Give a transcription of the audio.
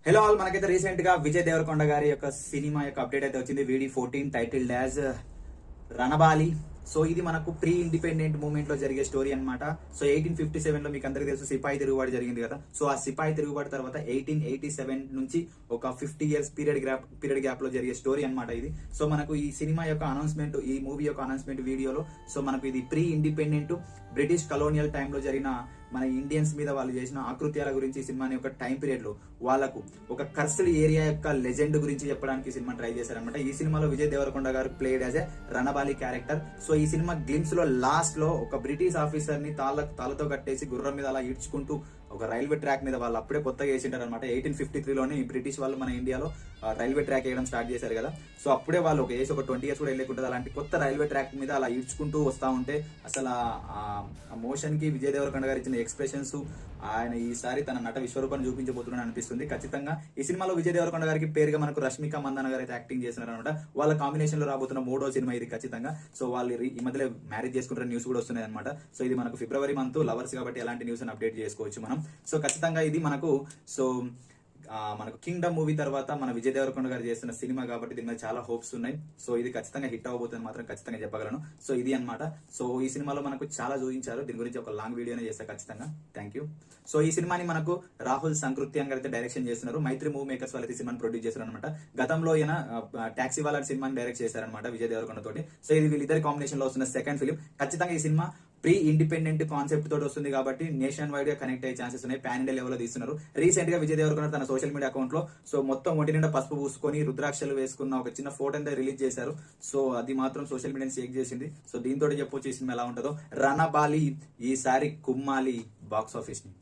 Hello all, మనకైతే recent గా విజయ్ దేవరకొండ గారి యొక్క సినిమా యొక్క అప్డేట్ అయితే వచ్చింది. VD14 titled as Ranabaali. So ఇది మనకు ప్రీ ఇండిపెండెంట్ మూవ్మెంట్ లో జరిగే స్టోరీ అన్నమాట. సో 1857 లో మీకు అందరికీ తెలుసు సిపాయి తిరుగుబాటు జరిగింది కదా. సో ఆ సిపాయి తిరుగుబాటు తర్వాత 1887 నుంచి ఒక 50 ఇయర్స్ పీరియడ్ గ్యాప్ లో జరిగే స్టోరీ అన్నమాట ఇది. సో మనకు ఈ సినిమా యొక్క అనౌన్స్మెంట్, ఈ మూవీ యొక్క అనౌన్స్మెంట్ వీడియోలో సో మనకు ఇది ప్రీ ఇండిపెండెంట్ బ్రిటిష్ కలోనియల్ టైంలో జరిగిన మన ఇండియన్స్ మీద వాళ్ళు చేసిన ఆకృత్యాల గురించి ఈ సినిమాని యొక్క టైం పీరియడ్ లో వాళ్ళకు ఒక కర్స్డ్ ఏరియా యొక్క లెజెండ్ గురించి చెప్పడానికి ఈ సినిమా ట్రై చేశారనమాట. ఈ సినిమాలో విజయ్ దేవరకొండ గారు played as a Ranabaali character. So ఈ సినిమా గ్లిమ్స్ లో లాస్ట్ లో ఒక బ్రిటిష్ ఆఫీసర్ ని తాళ్ళతో కట్టేసి గుర్రం మీద అలా ఈడ్చుకుంటూ ఒక రైల్వే ట్రాక్ మీద వాళ్ళు అప్పుడే కొత్తగా వేసింటారు అనమాట. 1853లోనే బ్రిటిష్ వాళ్ళు మన ఇండియాలో రైల్వే ట్రాక్ వేయడం స్టార్ట్ చేశారు కదా. సో అప్పుడే వాళ్ళు ఒక 20 ఇయర్స్ కూడా వెళ్ళకుంటుంది. అలాంటి కొత్త రైల్వే ట్రాక్ మీద అలా ఈడ్చుకుంటూ వస్తా ఉంటే అసలు ఆ మోషన్ కి విజయ్ దేవరకొండ గారు ఇచ్చిన ఎక్స్ప్రెషన్స్, ఆయన ఈసారి తన నట విశ్వరూపాన్ని చూపించబోతున్నాడు అనిపిస్తుంది. ఖచ్చితంగా ఈ సినిమాలో విజయ్ దేవరకొండ గారికి పేరుగా మనకు రష్మిక మందాన గారు అయితే యాక్టింగ్ చేస్తున్నారు అనమాట. వాళ్ళ కాంబినేషన్ లో రాబోతున్న 3వ సినిమా ఇది ఖచ్చితంగా. సో వాళ్ళు ఈ మధ్యలో మ్యారేజ్ చేసుకుంటున్న న్యూస్ కూడా వస్తున్నాయి అనమాట. సో ఇది మనకు ఫిబ్రవరి మంత్ లవర్స్ కాబట్టి ఎలాంటి న్యూస్ అని అప్డేట్ చేసుకోవచ్చు మనం. సో ఖచ్చితంగా ఇది మనకు మనకు కింగ్డమ్ మూవీ తర్వాత మన విజయ్ దేవరకొండ గారు చేస్తున్న సినిమా కాబట్టి దీని మీద చాలా హోప్స్ ఉన్నాయి. సో ఇది ఖచ్చితంగా హిట్ అవబోతుంది మాత్రం ఖచ్చితంగా చెప్పగలను. సో ఇది అన్నమాట. సో ఈ సినిమాలో మనకు చాలా చూపించారు. దీని గురించి ఒక లాంగ్ వీడియోనే చేస్తా ఖచ్చితంగా. Thank you. సో ఈ సినిమాని మనకు రాహుల్ సంకృత్యాన్ గారు అయితే డైరెక్షన్ చేస్తున్నారు. మైత్రి మూవీ మేకర్స్ వాళ్ళైతే సినిమాని ప్రొడ్యూస్ చేస్తారు అనమాట. గతంలో ఈయన టాక్సీ వాళ్ళ సినిమాని డైరెక్ట్ చేశారనమాట విజయ్ దేవరకొండ తోటి. సో ఇది వీళ్ళిద్దరి కాంబినేషన్ లో వస్తున్న సెకండ్ ఫిలిం. ఖచ్చితంగా ఈ సినిమా ప్రీ ఇండిపెండెంట్ కాన్సెప్ట్ తోటి వస్తుంది కాబట్టి నేషన్ వైడ్ గా కనెక్ట్ అయ్యే ఛాన్సెస్ ఉన్నాయి. పాన్ ఇండియా లెవెల్ లో తీస్తున్నారు. రీసెంట్ గా విజయ్ దేవరకొండ తన సోషల్ మీడియా అకౌంట్ లో సో మొత్తం ఒంటి నిండా పసుపు పూసుకొని రుద్రాక్షలు వేసుకున్న ఒక చిన్న ఫోటో అయితే రిలీజ్ చేశారు. సో అది మాత్రం సోషల్ మీడియాని షేక్ చేసింది. సో దీంతో చెప్పొచ్చు ఈ సినిమా ఎలా ఉంటుందో. రణబాలి ఈసారి కుమ్మాలి బాక్స్ ఆఫీస్ ని.